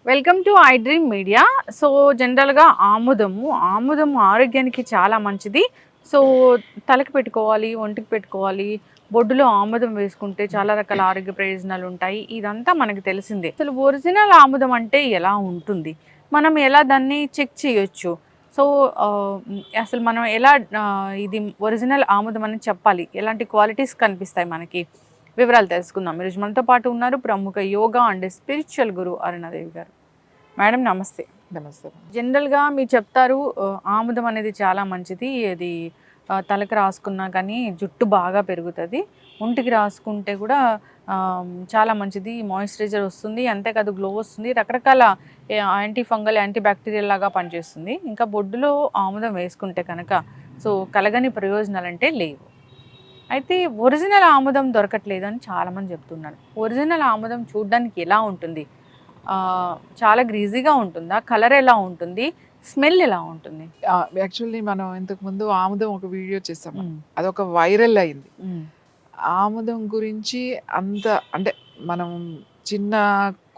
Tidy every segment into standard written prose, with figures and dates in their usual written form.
Welcome to I dream media. So జనరల్గా ఆముదము ఆరోగ్యానికి చాలా మంచిది. సో తలకి పెట్టుకోవాలి, ఒంటికి పెట్టుకోవాలి, బొడ్డులో ఆముదం వేసుకుంటే చాలా రకాల ఆరోగ్య ప్రయోజనాలు ఉంటాయి. ఇదంతా మనకు తెలిసిందే. అసలు ఒరిజినల్ ఆముదం అంటే ఎలా ఉంటుంది, మనం ఎలా దాన్ని చెక్ చేయొచ్చు, సో అసలు మనం ఎలా ఇది ఒరిజినల్ ఆముదం అని చెప్పాలి, ఎలాంటి క్వాలిటీస్ కనిపిస్తాయి మనకి, వివరాలు తెలుసుకుందాం. ఈరోజు మనతో పాటు ఉన్నారు ప్రముఖ యోగా అండ్ స్పిరిచువల్ గురు అరుణాదేవి గారు. మేడం నమస్తే. నమస్తే. జనరల్గా మీరు చెప్తారు ఆముదం అనేది చాలా మంచిది, అది తలకు రాసుకున్నా కానీ జుట్టు బాగా పెరుగుతుంది, ఒంటికి రాసుకుంటే కూడా చాలా మంచిది, మాయిశ్చరైజర్ వస్తుంది, అంతేకాదు గ్లో వస్తుంది, రకరకాల యాంటీ ఫంగల్ యాంటీ బ్యాక్టీరియల్ లాగా పనిచేస్తుంది. ఇంకా బొడ్డులో ఆముదం వేసుకుంటే కనుక సో కలగని ప్రయోజనాలు అంటే లేవు. అయితే ఒరిజినల్ ఆముదం దొరకట్లేదు అని చాలామంది చెప్తున్నారు. ఒరిజినల్ ఆముదం చూడడానికి ఎలా ఉంటుంది, చాలా గ్రీజీగా ఉంటుందా, కలర్ ఎలా ఉంటుంది, స్మెల్ ఎలా ఉంటుంది? యాక్చువల్లీ మనం ఇంతకు ముందు ఆముదం ఒక వీడియో చేసాము, అదొక వైరల్ అయింది. ఆముదం గురించి అంత అంటే మనం చిన్న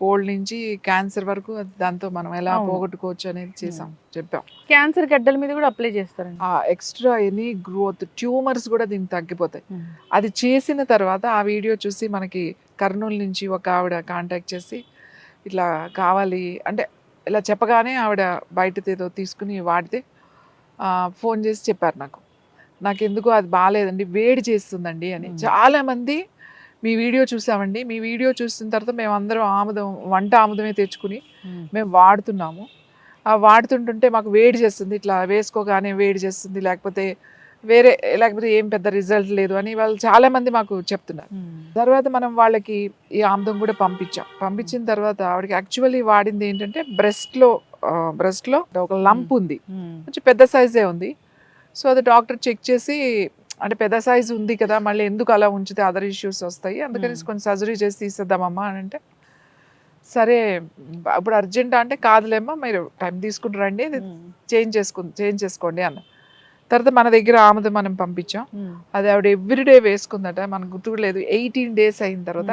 కోల్డ్ నుంచి క్యాన్సర్ వరకు దాంతో మనం ఎలా పోగొట్టుకోవచ్చు అనేది చెప్పాం. క్యాన్సర్ గడ్డల మీద కూడా అప్లై చేస్తారు. ఎక్స్ట్రా ఎనీ గ్రోత్ ట్యూమర్స్ కూడా దీనికి తగ్గిపోతాయి. అది చేసిన తర్వాత ఆ వీడియో చూసి మనకి కర్నూలు నుంచి ఒక ఆవిడ కాంటాక్ట్ చేసి ఇట్లా కావాలి అంటే ఇలా చెప్పగానే ఆవిడ బయటది ఏదో తీసుకుని వాడితే ఫోన్ చేసి చెప్పారు నాకు ఎందుకు అది బాగాలేదండి, వేడి చేస్తుందండి అని. చాలామంది మీ వీడియో చూసామండి, మీ వీడియో చూసిన తర్వాత మేము అందరం వంట ఆముదమే తెచ్చుకుని మేము వాడుతున్నాము, వాడుతుంటుంటే మాకు వేడి చేస్తుంది, ఇట్లా వేసుకోగానే వేడి చేస్తుంది, లేకపోతే ఏం పెద్ద రిజల్ట్ లేదు అని వాళ్ళు చాలా మంది మాకు చెప్తున్నారు. తర్వాత మనం వాళ్ళకి ఈ ఆముదం కూడా పంపించిన తర్వాత ఆవిడకి యాక్చువల్లీ వాడింది ఏంటంటే బ్రెస్ట్ లో ఒక లంప్ ఉంది, కొంచెం పెద్ద సైజే ఉంది. సో అది డాక్టర్ చెక్ చేసి అంటే పెద్ద సైజు ఉంది కదా, మళ్ళీ ఎందుకు అలా ఉంచితే అదర్ ఇష్యూస్ వస్తాయి, అందుకని కొంచెం సర్జరీ చేసి తీసేద్దామమ్మా అని అంటే, సరే ఇప్పుడు అర్జెంట్ అంటే కాదులేమ్మా మీరు టైం తీసుకుని రండి, చేంజ్ చేసుకోండి అన్న. తర్వాత మన దగ్గర ఆముదం మనం పంపించాం, అది ఆవిడ ఎవ్రీడే వేసుకుందట, మనకు గుర్తుకు లేదు. 18 days అయిన తర్వాత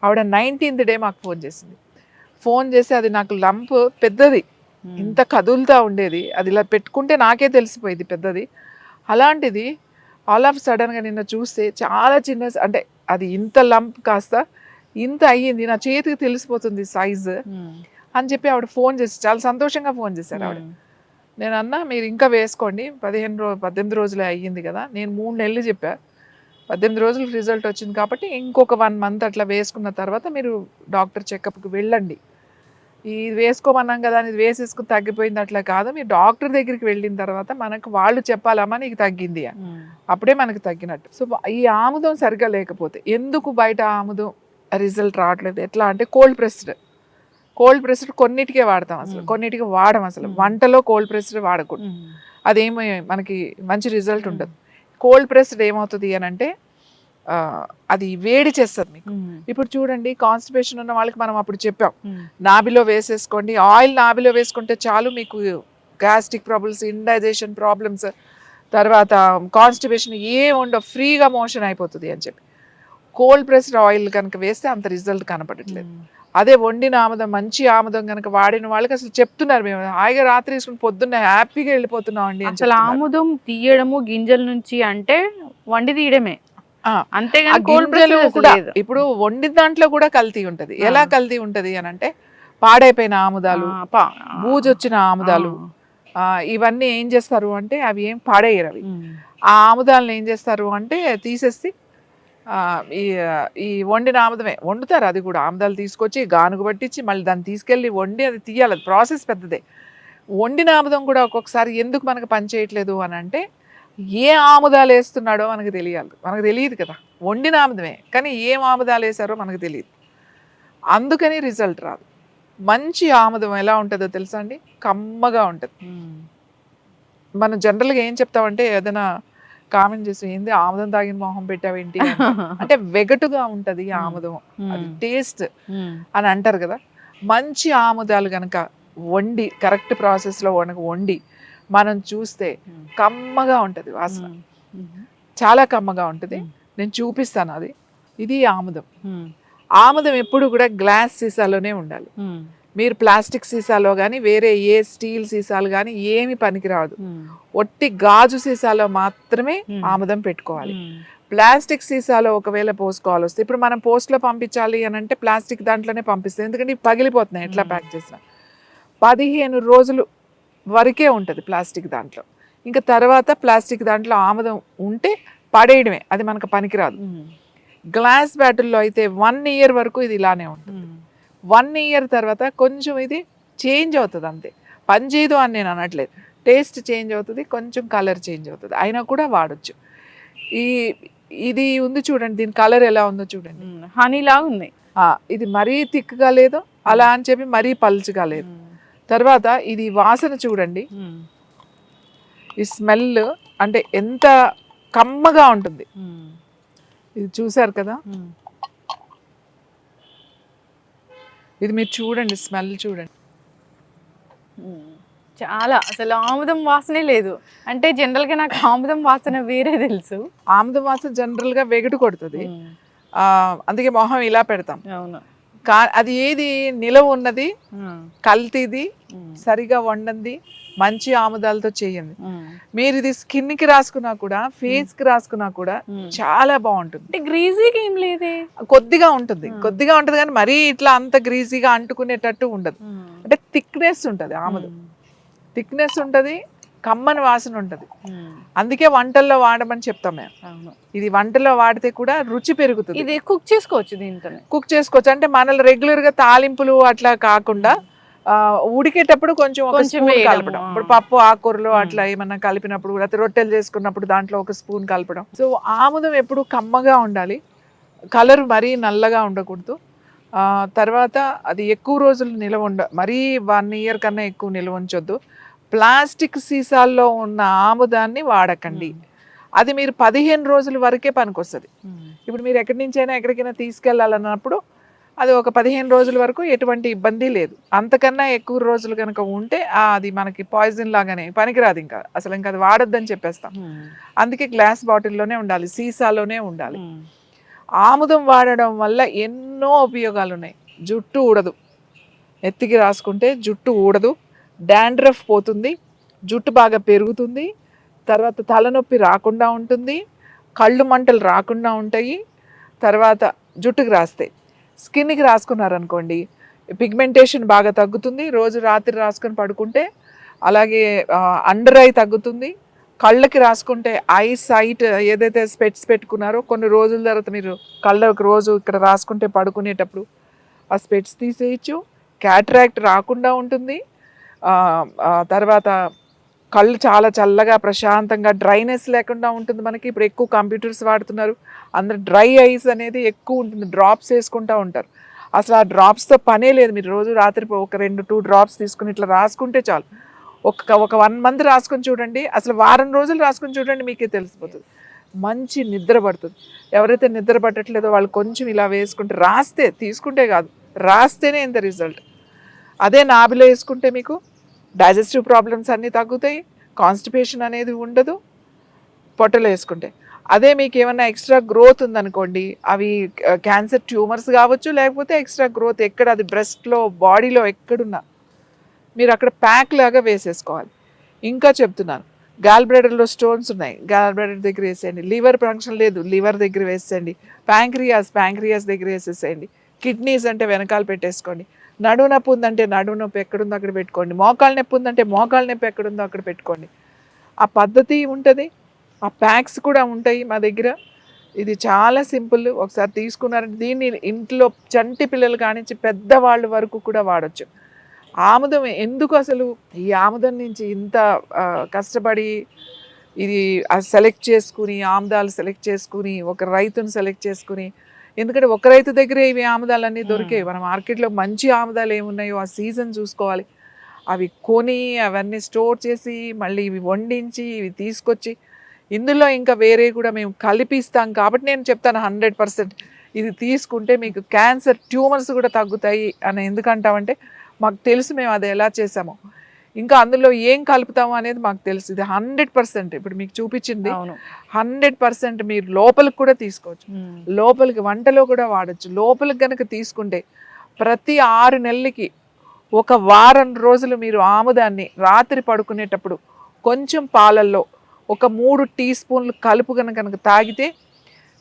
ఆవిడ 19th day మాకు ఫోన్ చేసి అది నాకు లంప్ పెద్దది, ఇంత కదులుతూ ఉండేది, అది ఇలా పెట్టుకుంటే నాకే తెలిసిపోయింది పెద్దది, అలాంటిది ఆల్ ఆఫ్ సడన్గా నిన్న చూస్తే చాలా చిన్న, అంటే అది ఇంత లంప్ కాస్త ఇంత అయ్యింది, నా చేతికి తెలిసిపోతుంది సైజు అని చెప్పి ఆవిడ ఫోన్ చేసి చాలా సంతోషంగా ఫోన్ చేశారు ఆవిడ. నేను అన్నా మీరు ఇంకా వేసుకోండి, 18 రోజులే అయ్యింది కదా, నేను 3 నెలలు చెప్పా, 18 రోజులకు రిజల్ట్ వచ్చింది కాబట్టి ఇంకొక 1 month అట్లా వేసుకున్న తర్వాత మీరు డాక్టర్ చెకప్కి వెళ్ళండి, ఇది వేసుకోమన్నాం కదా అని ఇది వేసేసుకుని తగ్గిపోయింది అట్లా కాదు, మీరు డాక్టర్ దగ్గరికి వెళ్ళిన తర్వాత మనకు వాళ్ళు చెప్పాలమ్మా నీకు తగ్గింది అని, అప్పుడే మనకు తగ్గినట్టు. సో ఈ ఆముదం సరిగ్గా లేకపోతే ఎందుకు బయట ఆముదం రిజల్ట్ రావట్లేదు, ఎట్లా అంటే కోల్డ్ ప్రెస్డ్ కొన్నిటికే వాడతాం, అసలు కొన్నిటికి వాడడం, అసలు వంటలో కోల్డ్ ప్రెస్డ్ వాడకూడదు, అదేమో మనకి మంచి రిజల్ట్ ఉండదు. కోల్డ్ ప్రెస్డ్ ఏమవుతుంది అని అంటే అది వేడి చేస్తుంది మీకు. ఇప్పుడు చూడండి కాన్స్టిపేషన్ ఉన్న వాళ్ళకి మనం అప్పుడు చెప్పాం నాభిలో వేసేసుకోండి, ఆయిల్ నాభిలో వేసుకుంటే చాలు మీకు గ్యాస్ట్రిక్ ప్రాబ్లమ్స్, ఇండైజెషన్ ప్రాబ్లమ్స్, తర్వాత కాన్స్టిపేషన్ ఉండవు, ఫ్రీగా మోషన్ అయిపోతుంది అని చెప్పి. కోల్డ్ ప్రెస్డ్ ఆయిల్ కనుక వేస్తే అంత రిజల్ట్ కనపడట్లేదు. అదే వండిన ఆముదం, మంచి ఆముదం కనుక వాడిన వాళ్ళకి అసలు చెప్తున్నారు, మేము హాయిగా రాత్రి తీసుకుని పొద్దున్న హ్యాపీగా వెళ్ళిపోతున్నాం అండి. అసలు ఆముదం తీయడము గింజల నుంచి అంటే వండి తీయడమే, అంతేగాని కూడా ఇప్పుడు వండిన దాంట్లో కూడా కల్తీ ఉంటది. ఎలా కల్తీ ఉంటది అని అంటే పాడైపోయిన ఆముదాలు, బూజొచ్చిన ఆముదాలు, ఇవన్నీ ఏం చేస్తారు అంటే అవి ఏం పాడేయరు, అవి ఆ ఆముదాలను ఏం చేస్తారు అంటే తీసేసి ఈ వండిన ఆముదమే వండుతారు. అది కూడా ఆముదాలు తీసుకొచ్చి గానుగు పట్టించి మళ్ళీ దాన్ని తీసుకెళ్ళి వండి అది తీయాలి, అది ప్రాసెస్ పెద్దదే. వండిన ఆముదం కూడా ఒక్కొక్కసారి ఎందుకు మనకు పని చేయట్లేదు అని అంటే ఏ ఆముదాలు వేస్తున్నాడో మనకు తెలియదు కదా, వండిన ఆముదమే కానీ ఏం ఆముదాలు వేసారో మనకు తెలియదు, అందుకని రిజల్ట్ రాదు. మంచి ఆముదం ఎలా ఉంటుందో తెలుసా అండి, కమ్మగా ఉంటుంది. మనం జనరల్గా ఏం చెప్తామంటే ఏదైనా కామెంట్ చేసి ఏంది ఆముదం తాగిన మొహం పెట్టావేంటి అంటే వెగటుగా ఉంటది ఆముదం, అది టేస్ట్ అని అంటారు కదా. మంచి ఆముదాలు కనుక వండి కరెక్ట్ ప్రాసెస్లో వండి మనం చూస్తే కమ్మగా ఉంటుంది వాసన. చాలా కమ్మగా ఉంటుంది. నేను చూపిస్తాను అది. ఇది ఆముదం. ఆముదం ఎప్పుడు కూడా గ్లాస్ సీసాలోనే ఉండాలి. మీరు ప్లాస్టిక్ సీసాలో కానీ వేరే ఏ స్టీల్ సీసాలు కానీ ఏమి పనికిరాదు. ఒట్టి గాజు సీసాలో మాత్రమే ఆముదం పెట్టుకోవాలి. ప్లాస్టిక్ సీసాలో ఒకవేళ పోసుకోవాలి వస్తే, ఇప్పుడు మనం పోస్ట్లో పంపించాలి అని అంటే ప్లాస్టిక్ దాంట్లోనే పంపిస్తాం, ఎందుకంటే ఇవి పగిలిపోతున్నాయి ఎట్లా ప్యాక్ చేసినా. 15 రోజులు వరకే ఉంటుంది ప్లాస్టిక్ దాంట్లో. ఇంకా తర్వాత ప్లాస్టిక్ దాంట్లో ఆముదం ఉంటే పడేయడమే, అది మనకు పనికిరాదు. గ్లాస్ బాటిల్లో అయితే 1 year వరకు ఇది ఇలానే ఉంటుంది. 1 year తర్వాత కొంచెం ఇది చేంజ్ అవుతుంది అంతే, పనిచేయదు అని నేను అనట్లేదు. టేస్ట్ చేంజ్ అవుతుంది, కొంచెం కలర్ చేంజ్ అవుతుంది, అయినా కూడా వాడచ్చు. ఇది ఉంది చూడండి, దీని కలర్ ఎలా ఉందో చూడండి, హనీలా ఉంది. ఇది మరీ థిక్గా లేదు, అలా అని చెప్పి మరీ పల్చగా లేదు. తర్వాత ఇది వాసన చూడండి, ఈ స్మెల్ అంటే ఎంత కమ్మగా ఉంటుంది. ఇది చూసారు కదా, ఇది మీరు చూడండి, స్మెల్ చూడండి. చాలా అసలు ఆముదం వాసనే లేదు. అంటే జనరల్ గా నాకు ఆముదం వాసన వేరే తెలుసు. ఆముదం వాసన జనరల్ గా వెగటు కొడుతుంది, అందుకే మొహం ఇలా పెడతాం. అవును, అది ఏది నిలవ ఉన్నది, కల్తీది, సరిగా వండంది, మంచి ఆముదాలతో చేయండి. మీరు ఇది స్కిన్ కి రాసుకున్నా కూడా, ఫేస్ కి రాసుకున్నా కూడా చాలా బాగుంటుంది. గ్రీజీగా ఏం లేదే, కొద్దిగా ఉంటుంది కానీ మరీ ఇట్లా అంత గ్రీజీగా అంటుకునేటట్టు ఉండదు. అంటే థిక్నెస్ ఉంటుంది, ఆముదం థిక్నెస్ ఉంటుంది, కమ్మని వాసన ఉంటుంది. అందుకే వంటల్లో వాడమని చెప్తాం మేము. ఇది వంటలో వాడితే కూడా రుచి పెరుగుతుంది. ఇది కుక్ చేసుకోవచ్చు, దీంతో కుక్ చేసుకోవచ్చు. అంటే మన రెగ్యులర్ గా తాలింపులు అట్లా కాకుండా ఉడికేటప్పుడు కొంచెం కలపడం. ఇప్పుడు పప్పు ఆకుకూరలు అట్లా ఏమన్నా కలిపినప్పుడు, లేకపోతే రొట్టెలు చేసుకున్నప్పుడు దాంట్లో ఒక స్పూన్ కలపడం. సో ఆముదం ఎప్పుడు కమ్మగా ఉండాలి, కలర్ మరీ నల్లగా ఉండకూడదు. తర్వాత అది ఎక్కువ రోజులు నిల్వ మరీ 1 year కన్నా ఎక్కువ నిల్వ ఉంచొద్దు. ప్లాస్టిక్ సీసాల్లో ఉన్న ఆముదాన్ని వాడకండి, అది మీరు 15 రోజుల వరకే పనికొస్తుంది. ఇప్పుడు మీరు ఎక్కడి నుంచైనా ఎక్కడికైనా తీసుకెళ్ళాలన్నప్పుడు అది ఒక 15 రోజుల వరకు ఎటువంటి ఇబ్బంది లేదు. అంతకన్నా ఎక్కువ రోజులు కనుక ఉంటే అది మనకి పాయిజన్ లాగానే పనికిరాదు, ఇంకా అసలు ఇంకా అది వాడొద్దని చెప్పేస్తాం. అందుకే గ్లాస్ బాటిల్లోనే ఉండాలి, సీసాలోనే ఉండాలి. ఆముదం వాడడం వల్ల ఎన్నో ఉపయోగాలు ఉన్నాయి. జుట్టు ఊడదు, ఎత్తికి రాసుకుంటే జుట్టు ఊడదు, డాండ్రఫ్ పోతుంది, జుట్టు బాగా పెరుగుతుంది, తర్వాత తలనొప్పి రాకుండా ఉంటుంది, కళ్ళు మంటలు రాకుండా ఉంటాయి. తర్వాత జుట్టుకి రాస్తే, స్కిన్కి రాసుకున్నారనుకోండి పిగ్మెంటేషన్ బాగా తగ్గుతుంది, రోజు రాత్రి రాసుకొని పడుకుంటే. అలాగే అండర్ ఐ తగ్గుతుంది. కళ్ళకి రాసుకుంటే ఐ సైట్ ఏదైతే స్పెట్స్ పెట్టుకున్నారో కొన్ని రోజుల తర్వాత మీరు కళ్ళకి రోజు ఇక్కడ రాసుకుంటే పడుకునేటప్పుడు ఆ స్పెట్స్ తీసేయచ్చు, క్యాటరాక్ట్ రాకుండా ఉంటుంది. తర్వాత కళ్ళు చాలా చల్లగా ప్రశాంతంగా, డ్రైనెస్ లేకుండా ఉంటుంది మనకి. ఇప్పుడు ఎక్కువ కంప్యూటర్స్ వాడుతున్నారు, అందరు డ్రై ఐస్ అనేది ఎక్కువ ఉంటుంది, డ్రాప్స్ వేసుకుంటూ ఉంటారు. అసలు ఆ డ్రాప్స్తో పనే లేదు, మీరు రోజు రాత్రి ఒక 2-2 డ్రాప్స్ తీసుకుని ఇట్లా రాసుకుంటే చాలు. ఒక 1 month రాసుకొని చూడండి, అసలు వారం రోజులు రాసుకొని చూడండి, మీకే తెలిసిపోతుంది. మంచి నిద్ర పడుతుంది. ఎవరైతే నిద్ర పట్టట్లేదో వాళ్ళు కొంచెం ఇలా వేసుకుంటే, రాస్తే తీసుకుంటే కాదు, రాస్తేనే ఇంత రిజల్ట్. అదే నాభిలో వేసుకుంటే మీకు డైజెస్టివ్ ప్రాబ్లమ్స్ అన్నీ తగ్గుతాయి, కాన్స్టిపేషన్ అనేది ఉండదు పొట్టలో వేసుకుంటే. అదే మీకు ఏమన్నా ఎక్స్ట్రా గ్రోత్ ఉందనుకోండి, అవి క్యాన్సర్ ట్యూమర్స్ కావచ్చు, లేకపోతే ఎక్స్ట్రా గ్రోత్ ఎక్కడ, అది బ్రెస్ట్లో బాడీలో ఎక్కడున్నా మీరు అక్కడ ప్యాక్ లాగా వేసేసుకోవాలి. ఇంకా చెప్తున్నాను, గాల్ బ్లాడర్లో స్టోన్స్ ఉన్నాయి, గాల్ బ్లాడర్ దగ్గర వేసేయండి. లివర్ ఫంక్షన్ లేదు, లివర్ దగ్గర వేసేయండి. ప్యాంక్రియాస్ దగ్గర వేసేసేయండి. కిడ్నీస్ అంటే వెనకాల పెట్టేసుకోండి. నడుము నొప్పి ఉందంటే నడుము నొప్పి ఎక్కడుందో అక్కడ పెట్టుకోండి. మోకాళ్ళ నొప్పి ఉందంటే మోకాళ్ళ నొప్పి ఎక్కడుందో అక్కడ పెట్టుకోండి. ఆ పద్ధతి ఉంటుంది, ఆ ప్యాక్స్ కూడా ఉంటాయి మా దగ్గర. ఇది చాలా సింపుల్, ఒకసారి తీసుకున్నారంటే దీన్ని ఇంట్లో చంటి పిల్లలు కానించి పెద్దవాళ్ళ వరకు కూడా వాడచ్చు. ఆముదం ఎందుకు అసలు ఈ ఆముదం నుంచి ఇంత కష్టపడి ఇది సెలెక్ట్ చేసుకుని, ఆముదాలు సెలెక్ట్ చేసుకుని, ఒక రైతుని సెలెక్ట్ చేసుకుని, ఎందుకంటే ఒక రైతు దగ్గరే ఇవి ఆముదాలన్నీ దొరికాయి. మన మార్కెట్లో మంచి ఆముదాలు ఏమున్నాయో ఆ సీజన్ చూసుకోవాలి, అవి కొని అవన్నీ స్టోర్ చేసి మళ్ళీ ఇవి వండించి ఇవి తీసుకొచ్చి ఇందులో ఇంకా వేరే కూడా మేము కలిపిస్తాం. కాబట్టి నేను చెప్తాను 100% ఇది తీసుకుంటే మీకు క్యాన్సర్ ట్యూమర్స్ కూడా తగ్గుతాయి అని. ఎందుకంటామంటే మాకు తెలుసు, మేము అది ఎలా చేసామో. ఇంకా అందులో ఏం కలుపుతాము అనేది మాకు తెలుసు. ఇది 100% ఇప్పుడు మీకు చూపించింది అవును 100% మీరు లోపలికి కూడా తీసుకోవచ్చు, లోపలికి వంటలో కూడా వాడచ్చు. లోపలికి కనుక తీసుకుంటే ప్రతి 6 నెలలకి ఒక వారం రోజులు మీరు ఆముదాన్ని రాత్రి పడుకునేటప్పుడు కొంచెం పాలల్లో ఒక 3 టీ స్పూన్లు కలుపుకొని కనుక తాగితే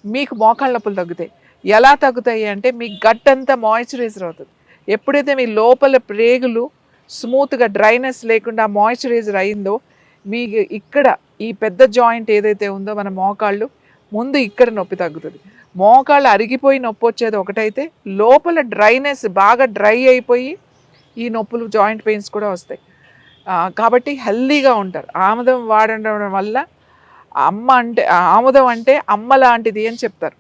మీకు మోకాళ్ళ నొప్పులు తగ్గుతాయి. ఎలా తగ్గుతాయి అంటే మీ గట్ అంతా మాయిశ్చరైజర్ అవుతుంది. ఎప్పుడైతే మీ లోపల ప్రేగులు స్మూత్గా డ్రైనెస్ లేకుండా మాయిశ్చరైజర్ అయిందో మీకు ఇక్కడ ఈ పెద్ద జాయింట్ ఏదైతే ఉందో మన మోకాళ్ళు ముందు ఇక్కడ నొప్పి తగ్గుతుంది. మోకాళ్ళు అరిగిపోయి నొప్పి వచ్చేది ఒకటైతే లోపల డ్రైనెస్ బాగా డ్రై అయిపోయి ఈ నొప్పులు జాయింట్ పెయిన్స్ కూడా వస్తాయి. కాబట్టి హెల్దీగా ఉంటారు. ఆముదం వాడడం వల్ల ఆముదం అంటే అమ్మ లాంటిది అని చెప్తారు.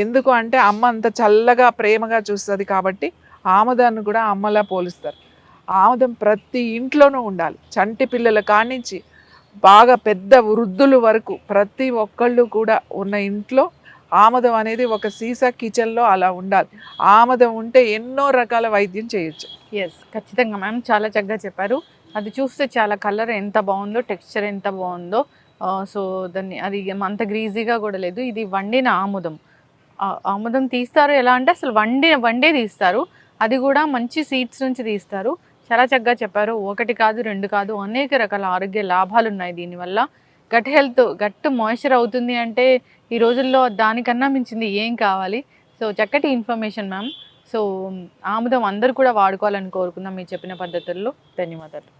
ఎందుకు అంటే అమ్మ అంత చల్లగా ప్రేమగా చూస్తుంది కాబట్టి ఆముదాన్ని కూడా అమ్మలా పోలుస్తారు. ఆముదం ప్రతి ఇంట్లోనూ ఉండాలి. చంటి పిల్లల కానించి బాగా పెద్ద వృద్ధుల వరకు ప్రతి ఒక్కళ్ళు కూడా ఉన్న ఇంట్లో ఆముదం అనేది ఒక సీసా కిచెన్లో అలా ఉండాలి. ఆముదం ఉంటే ఎన్నో రకాల వైద్యం చేయొచ్చు. ఎస్ ఖచ్చితంగా మ్యామ్, చాలా చక్కగా చెప్పారు. అది చూస్తే చాలా కలర్ ఎంత బాగుందో, టెక్స్చర్ ఎంత బాగుందో. సో దాన్ని అది అంత గ్రీజీగా కూడా లేదు. ఇది వండిన ఆముదం. ఆముదం తీస్తారు ఎలా అంటే అసలు వండే తీస్తారు, అది కూడా మంచి సీడ్స్ నుంచి తీస్తారు. చాలా చక్కగా చెప్పారు. 1 కాదు 2 కాదు అనేక రకాల ఆరోగ్య లాభాలు ఉన్నాయి దీనివల్ల. గట్ మాయిశ్చర్ అవుతుంది అంటే ఈ రోజుల్లో దానికన్నా మించింది ఏం కావాలి. సో చక్కటి ఇన్ఫర్మేషన్ మ్యామ్. సో ఆముదం అందరూ కూడా వాడుకోవాలని కోరుకుందాం మీరు చెప్పిన పద్ధతుల్లో. ధన్యవాదాలు.